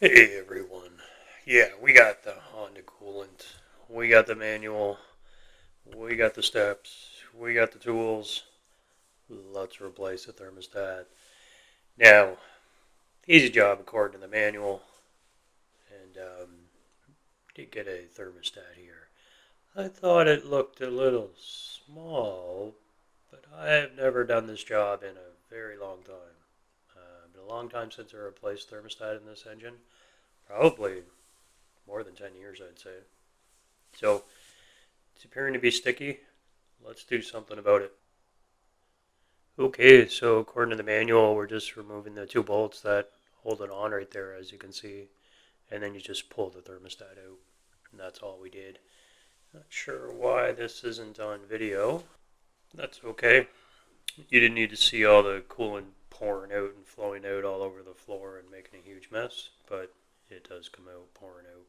Hey everyone. Yeah, we got the Honda coolant. We got the manual. We got the steps. We got the tools. Let's replace the thermostat. Now, easy job according to the manual. And did get a thermostat here. I thought it looked a little small, but I have never done this job in a very long time. Been a long time since I replaced thermostat in this engine. Probably more than 10 years, I'd say. So it's appearing to be sticky. Let's do something about it. Okay, so according to the manual, we're just removing the two bolts that hold it on right there, as you can see. And then you just pull the thermostat out. And that's all we did. Not sure why this isn't on video. That's okay. You didn't need to see all the coolant pouring out and flowing out all over the floor and making a huge mess, but it does come out pouring out.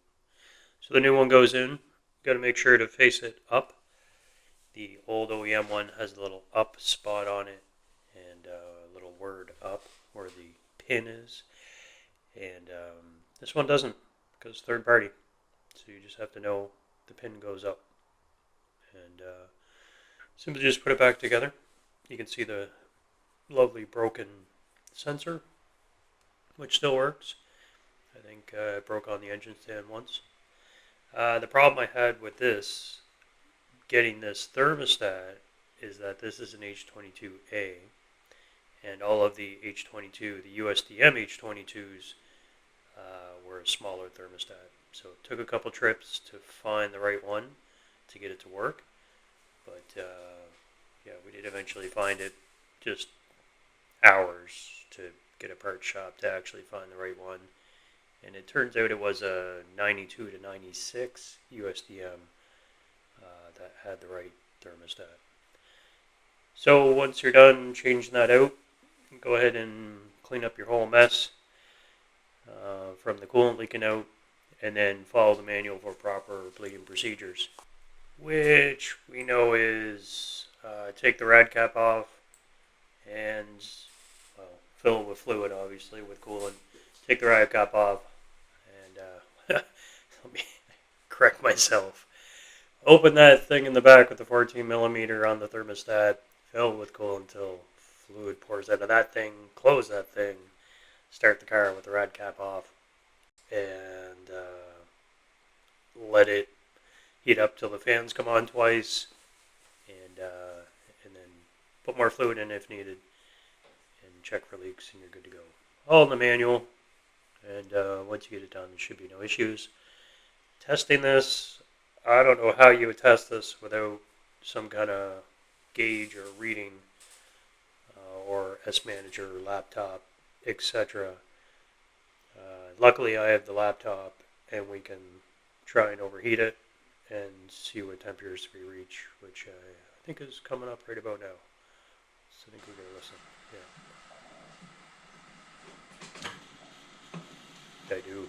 So the new one goes in. Got to make sure to face it up. The old OEM one has a little up spot on it and a little word up where the pin is. And this one doesn't because it's third party. So you just have to know the pin goes up. And simply just put it back together. You can see the lovely broken sensor, which still works. I think it broke on the engine stand once. The problem I had with this, getting this thermostat, is that this is an H22A, and all of the H22, the USDM H22s, were a smaller thermostat. So it took a couple trips to find the right one to get it to work, but yeah, we did eventually find it. Just hours to get a part shop to actually find the right one. And it turns out it was a 92 to 96 USDM that had the right thermostat. So once you're done changing that out, go ahead and clean up your whole mess from the coolant leaking out, and then follow the manual for proper bleeding procedures, which we know is take the rad cap off and fill it with fluid, obviously, with coolant. Take the rad cap off, and let me correct myself. Open that thing in the back with the 14 millimeter on the thermostat, fill with coolant until fluid pours out of that thing, close that thing, start the car with the rad cap off, and let it heat up till the fans come on twice, and then put more fluid in if needed, and check for leaks, and you're good to go. All in the manual, and once you get it done, there should be no issues. Testing this, I don't know how you would test this without some kind of gauge or reading or S-Manager, laptop, etc. Luckily, I have the laptop, and we can try and overheat it and see what temperatures we reach, which I think is coming up right about now. So I think we're going to listen. Yeah. I do.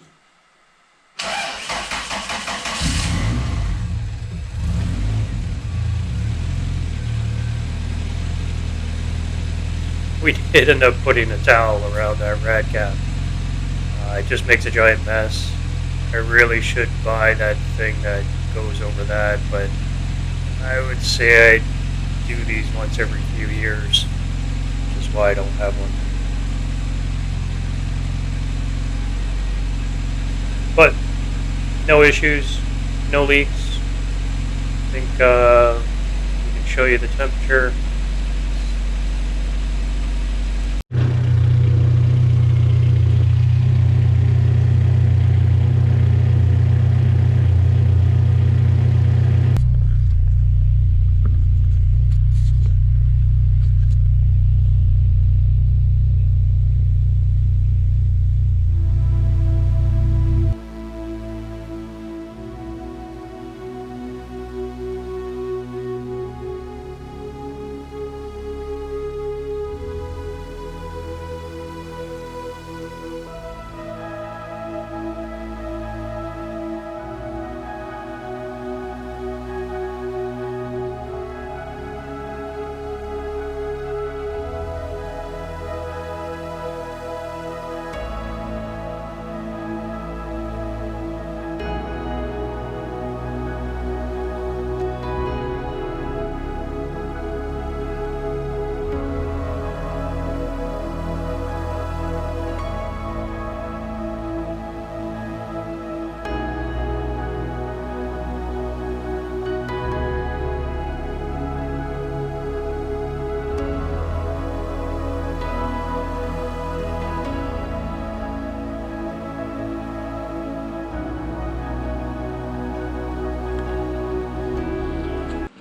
We did end up putting a towel around that rad cap. It just makes a giant mess. I really should buy that thing that goes over that, but I would say I do these once every few years, which is why I don't have one. But no issues, no leaks. I think we can show you the temperature.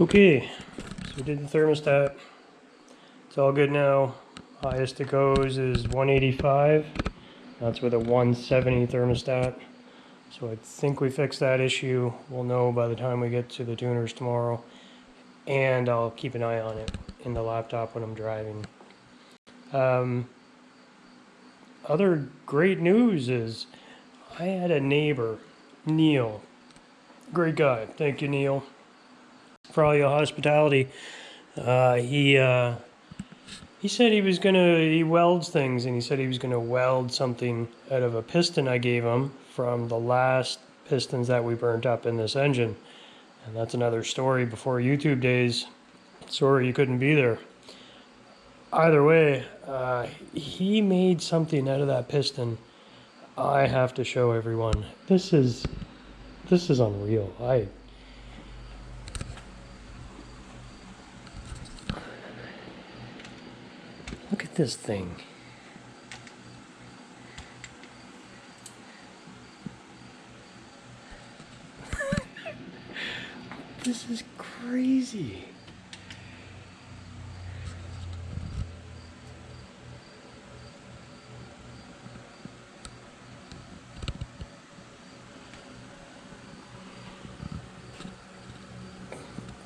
Okay, so we did the thermostat. It's all good now. Highest it goes is 185. That's with a 170 thermostat. So I think we fixed that issue. We'll know by the time we get to the tuners tomorrow. And I'll keep an eye on it in the laptop when I'm driving. Other great news is I had a neighbor, Neil. Great guy. Thank you, Neil, for all your hospitality. He said he welds things, and he said he was gonna weld something out of a piston I gave him from the last pistons that we burnt up in this engine. And that's another story before YouTube days. Sorry you couldn't be there. Either way, he made something out of that piston. I have to show everyone. This is unreal. Look at this thing. This is crazy.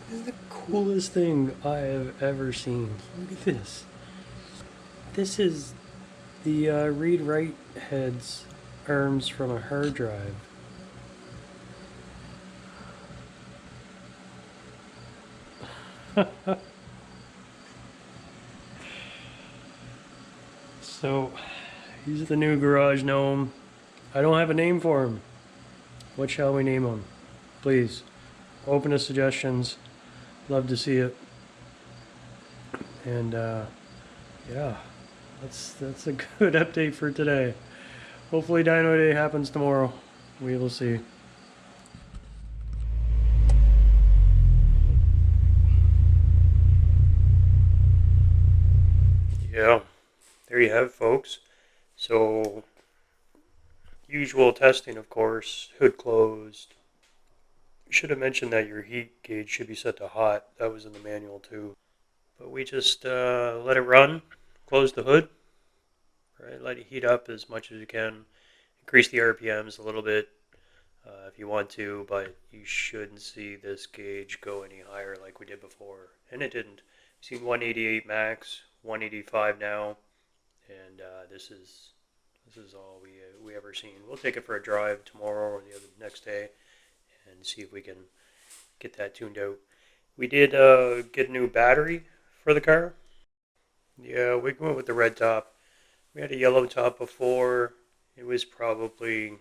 This is the coolest thing I have ever seen. Look at this. This is the read-write heads arms from a hard drive. So, he's the new garage gnome. I don't have a name for him. What shall we name him? Please, open to suggestions. Love to see it. And yeah, that's a good update for today. Hopefully Dino Day happens tomorrow. We will see. Yeah, there you have it, folks. So, usual testing, of course. Hood closed. Should have mentioned that your heat gauge should be set to hot. That was in the manual too. But we just let it run. Close the hood. Right, let it heat up as much as you can. Increase the RPMs a little bit if you want to, but you shouldn't see this gauge go any higher like we did before. And it didn't. You see 188 max, 185 now, and this is all we ever seen. We'll take it for a drive tomorrow or the next day and see if we can get that tuned out. We did get a new battery for the car. Yeah, we went with the red top. We had a yellow top before. It was probably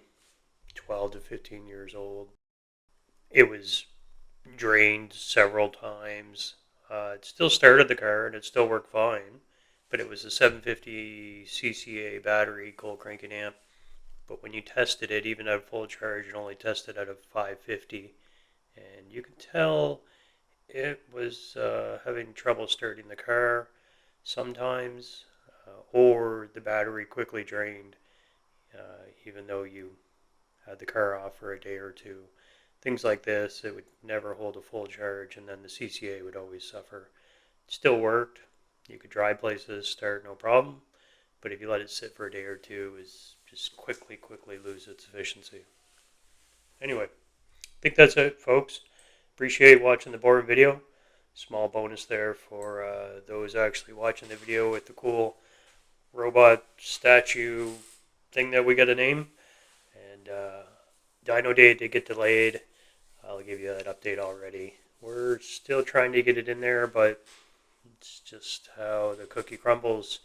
12 to 15 years old. It was drained several times. It still started the car and it still worked fine, but it was a 750 cca battery, cold cranking amp. But when you tested it, even at full charge, it only tested out of 550, and you could tell it was having trouble starting the car sometimes, or the battery quickly drained, even though you had the car off for a day or two. Things like this, it would never hold a full charge, and then the CCA would always suffer. It still worked. You could dry places, start, no problem. But if you let it sit for a day or two, it's just quickly lose its efficiency. Anyway, I think that's it, folks. Appreciate watching the boring video. Small bonus there for those actually watching the video with the cool robot statue thing that we got a name. And Dino Day did get delayed. I'll give you that update already. We're still trying to get it in there, but it's just how the cookie crumbles.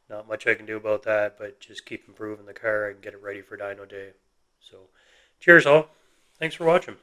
Not much I can do about that, but just keep improving the car and get it ready for Dino Day. So, cheers all. Thanks for watching.